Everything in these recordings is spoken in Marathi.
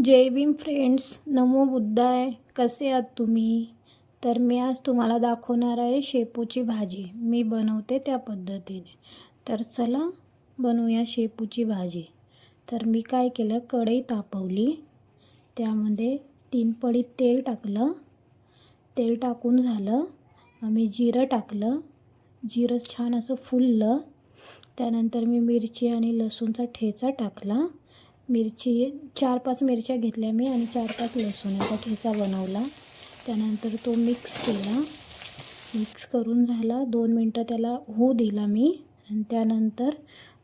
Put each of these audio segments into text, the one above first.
जय भीम फ्रेंड्स, नमो बुद्धाय. कसे आहात तुम्ही? तर मी आज तुम्हाला दाखवणार आहे शेपूची भाजी. मी बनवते त्या पद्धतीने. तर चला बनवूया शेपूची भाजी. तर मी काय केलं, कढई तापवली, त्यामध्ये 3 पळी तेल टाकलं. तेल टाकून झालं, आम्ही जिरं टाकलं. जिरं छान असं फुललं. त्यानंतर मी मिरची आणि लसूणचा ठेचा टाकला. मिरची 4-5 मिरच्या घेतल्या मी आणि 4-5 लसूणाचा ठेचा बनवला. त्यानंतर तो मिक्स केला. मिक्स करून झाला, 2 मिनटं त्याला होऊ दिला मी. आणि त्यानंतर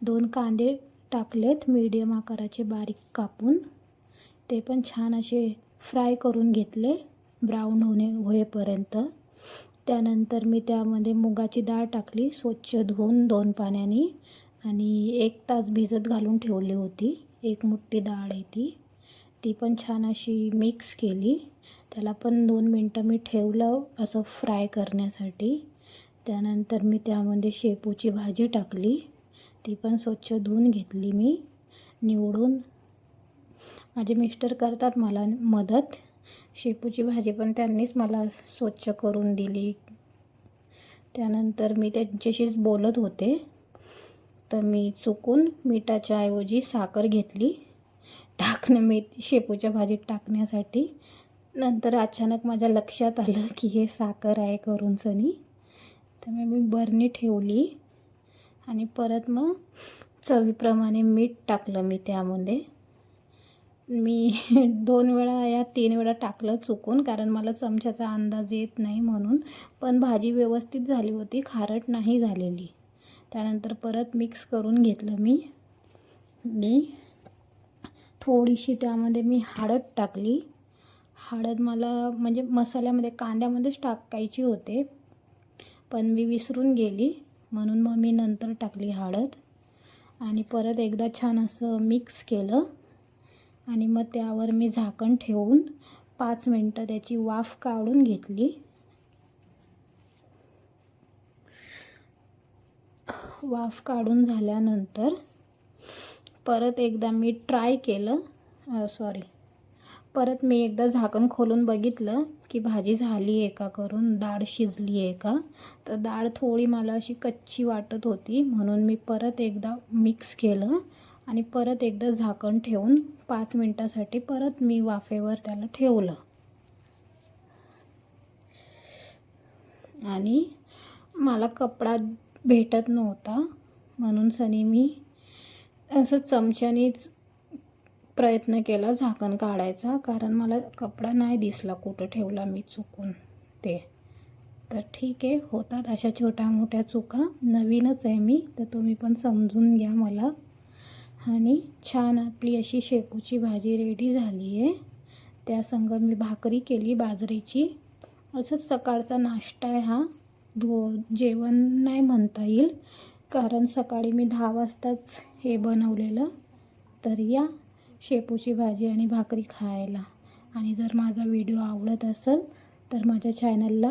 2 कांदे टाकलेत मीडियम आकाराचे बारीक कापून. ते पण छान असे फ्राय करून घेतले ब्राऊन होईपर्यंत. त्यानंतर मी त्यामध्ये मुगाची डाळ टाकली, स्वच्छ धुवून 2 पाण्याने, आणि 1 तास भिजत घालून ठेवली होती. 1 मुठ्ठी डाळ आहे ती पण छान अशी मिक्स केली. त्याला पण 2 मिनटं मी ठेवलं असं फ्राय करण्यासाठी. त्यानंतर मी त्यामध्ये शेपूची भाजी टाकली. ती पण स्वच्छ धुवून घेतली मी निवडून. माझे मिस्टर करतात मला मदत. शेपूची भाजी पण त्यांनीच मला स्वच्छ करून दिली. त्यानंतर मी त्यांच्याशीच बोलत होते, तर मी चुकून मिठाच्या ऐवजी साखर घेतली शेपूच्या भाजीत टाकण्यासाठी. नंतर अचानक माझ्या लक्षात आलं की हे साखर आहे करून सनी. त्यामुळे मी बरणी ठेवली आणि परत मग चवीप्रमाणे मीठ टाकलं मी त्यामध्ये. मी 2 वेळा या 3 वेळा टाकलं चुकून, कारण मला चमच्याचा अंदाज येत नाही म्हणून. पण भाजी व्यवस्थित झाली होती, खारट नाही झालेली. त्यानंतर परत मिक्स करून घेतलं मी. थोडीशी त्यामध्ये मी हळद टाकली. हळद मला म्हणजे मसाल्यामध्ये कांद्यामध्येच टाकायची होते, पण मी विसरून गेली, म्हणून मग मी नंतर टाकली हळद. आणि परत एकदा छान असं मिक्स केलं आणि मग त्यावर मी झाकण ठेवून 5 मिनटं त्याची वाफ काढून घेतली. वाफ काढून झाल्यानंतर परत एकदा मी ट्राय केलं. परत मी एकदा झाकण खोलून बघितलं की भाजी झाली आहे का करून, डाळ शिजली आहे का. तर डाळ थोडी मला अशी कच्ची वाटत होती, म्हणून मी परत एकदा मिक्स केलं आणि परत एकदा झाकण ठेवून 5 मिनटासाठी परत मी वाफेवर त्याला ठेवलं. आणि मला कपडा भेटत नव्हता, म्हणून सनी मी असं चमच्यानेच प्रयत्न केला झाकण काढायचा, कारण मला कपडा नाही दिसला कुठं ठेवला मी चुकून ते. तर ठीक आहे, होतात अशा छोट्या मोठ्या चुका. नवीनच आहे मी, तर तुम्ही पण समजून घ्या मला. आणि छान आपली अशी शेपूची भाजी रेडी झाली आहे. त्यासंग मी भाकरी केली बाजरीची. असंच सकाळचा नाश्ता आहे हा. जेवण नाही म्हणता येईल, कारण सकाळी मी 10 वाजताच हे बनवलेलं. तर या शेपूची भाजी आणि भाकरी खायला. आणि जर माझा व्हिडिओ आवडत असेल तर माझ्या चॅनलला